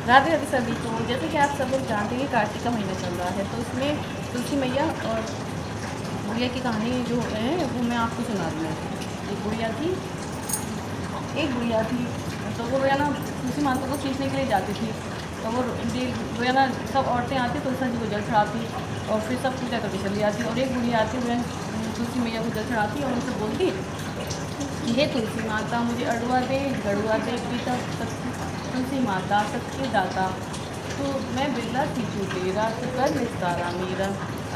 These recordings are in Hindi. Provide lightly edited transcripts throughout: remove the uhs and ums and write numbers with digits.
राधे राधे सभी को। जैसे कि आप सब लोग जानते हैं कार्तिक का महीना चल रहा है, तो इसमें तुलसी मैया और बुढ़िया की कहानी जो है वो मैं आपको सुना रही हूँ। एक बुढ़िया थी, तो वो रोज़ाना तुलसी माता को सींचने के लिए जाती थी। तो वो रोज़ाना सब औरतें आती तुलसी जी को जल चढ़ाती और फिर सब पूजा करके चली जाती। और एक बुढ़िया आती वो तुलसी मैया को जल चढ़ाती और उनसे बोलती कि हे तुलसी माता, मुझे अड़ुआ दे गड़ुआ दे पीता सत्य, तुलसी माता सत्य दाता, तो मैं बिरला सींचू तेरा, तो कर निस्तारा मेरा।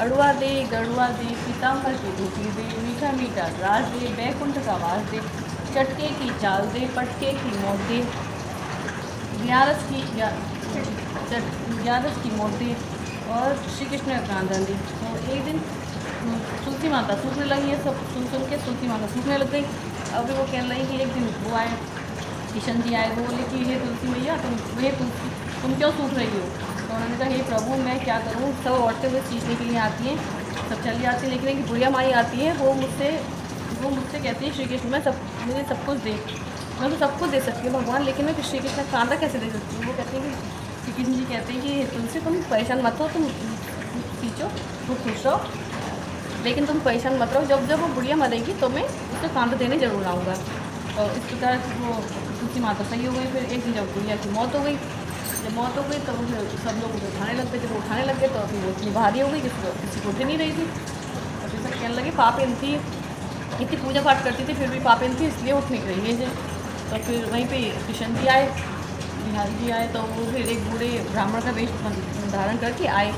अड़ुआ दे गड़ुआ दे पीताम्बर की धोती दे, मीठा मीठा ग्रास दे, बैकुंठ का वास दे, चटके की चाल दे, पटके की मौत दे, ग्यारस की मौत दे, और श्री कृष्ण का कांधन दे। तो एक दिन तुलसी माता सूखने लगी है, सब सुन के तुलसी माता सूखने लग गई। अभी वो कहने लगी कि एक दिन वो आए, किशन जी आए, वो बोले कि हे तुलसी मैया, तुम क्यों सूख रही हो? तो उन्होंने कहा हे प्रभु, मैं क्या करूँ, सब औरतें मुझे सींचने के लिए आती हैं, सब चली जाती हैं, लेकिन एक बुढ़िया माई आती है, वो मुझसे कहती है श्री कृष्ण मुझे सब कुछ दे। मैं तो सब कुछ दे सकती हूँ भगवान, लेकिन मैं श्री कृष्ण का कांधा कैसे दे सकती हूँ? वो कहते हैं कि श्री कृष्ण जी कहते हैं कि तुलसी तुम परेशान मत हो, तुम सींचो, तुम खुश रहो, लेकिन तुम परेशान मत रहो, जब जब वो बुढ़िया मरेगी तो मैं उसको कांधा देने जरूर आऊँगा। और इस प्रकार वो तुलसी माता सही हो गई। फिर एक दिन जब बुढ़िया की मौत हो गई, तो फिर सब लोग उसे उठाने लग गए। जब वो उठाने लग गए तो फिर वो इतनी भारी हो गई किसी को उठ नहीं रही थी। और फिर सब कहने लगे पापिन थी, इतनी पूजा पाठ करती थी फिर भी पापिन थी, इसलिए उठ नहीं रही है। तो फिर वहीं पे किशन जी आए, बिहारी जी आए, तो वो फिर एक बूढ़े ब्राह्मण का वेश धारण करके आए।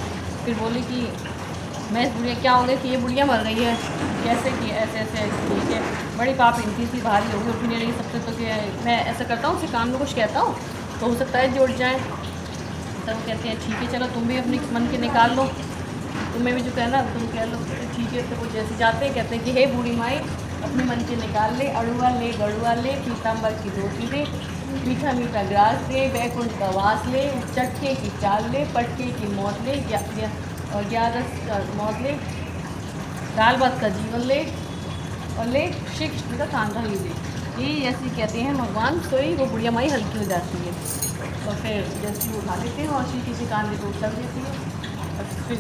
फिर बोले कि मैं इस बुढ़िया क्या हो गया कि ये बुढ़िया मर गई है, कैसे कि ऐसे ठीक है, बड़ी पाप इनती थी, भारी हो गई, उठ नहीं रही सबसे। तो क्या मैं ऐसा करता हूँ, उसे कान में कुछ कहता हूँ तो हो सकता है जुड़ जाए। तो वो कहते हैं ठीक है, चलो तुम भी अपने मन के निकाल लो, तुम्हें भी जो कहना तुम कह लो। ठीक है, तो वो जैसे जाते हैं कहते हैं कि हे बूढ़ी माई, अपने मन के निकाल ले, अड़ुआ ले गड़ुआ ले, पीताम्बर की धोती दे, मीठा मीठा ग्रास दे, बैकुंठ का वास ले, चटके की चाल ले, पटके की मौत ले, और 11 का मौत ले, दाल भात का जीवन ले, और ले श्री कृष्ण का कांधा ही ले। ये ऐसे कहते हैं भगवान, तो ही वो बुढ़िया माई हल्की हो जाती है। और फिर जैसे वो उठा लेते हैं और श्री कृष्ण कांधे को उतर देती है, और फिर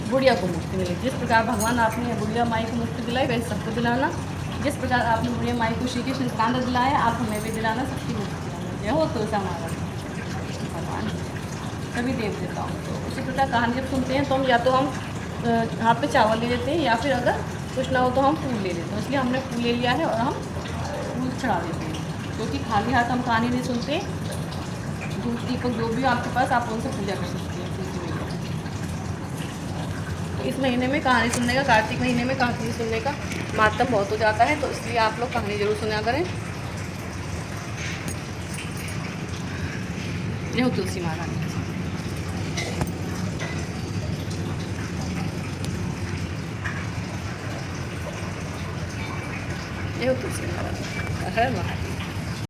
बुढ़िया को मुक्ति मिली। जिस प्रकार भगवान आपने बुढ़िया माई को मुक्ति दिलाई, वैसे सबको दिलाना। जिस प्रकार आपने बुढ़िया माई को श्री कृष्ण कांधा दिलाया, आप हमें भी दिलाना, सबकी मुक्ति दिलाना। जय हो तुलसा माता भगवान सभी देव देवताओं। तो उसी प्रकार कहानी जब सुनते हैं तो हम या तो हम हाथ पे चावल ले लेते हैं, या फिर अगर कुछ ना हो तो हम फूल ले लेते हैं। इसलिए हमने फूल ले लिया है और हम फूल चढ़ा देते हैं, क्योंकि खाली हाथ हम कहानी नहीं सुनते। धूप दीपक जो भी आपके पास, आप उनसे पूजा कर सकते हैं तुलसी मैया। तो इस महीने में कहानी सुनने का, कार्तिक महीने में कहानी सुनने का मातम बहुत हो जाता है, तो इसलिए आप लोग कहानी जरूर सुना करें। जय हो तुलसी महारानी। जय हो तुलसी महारानी। हर महाराज।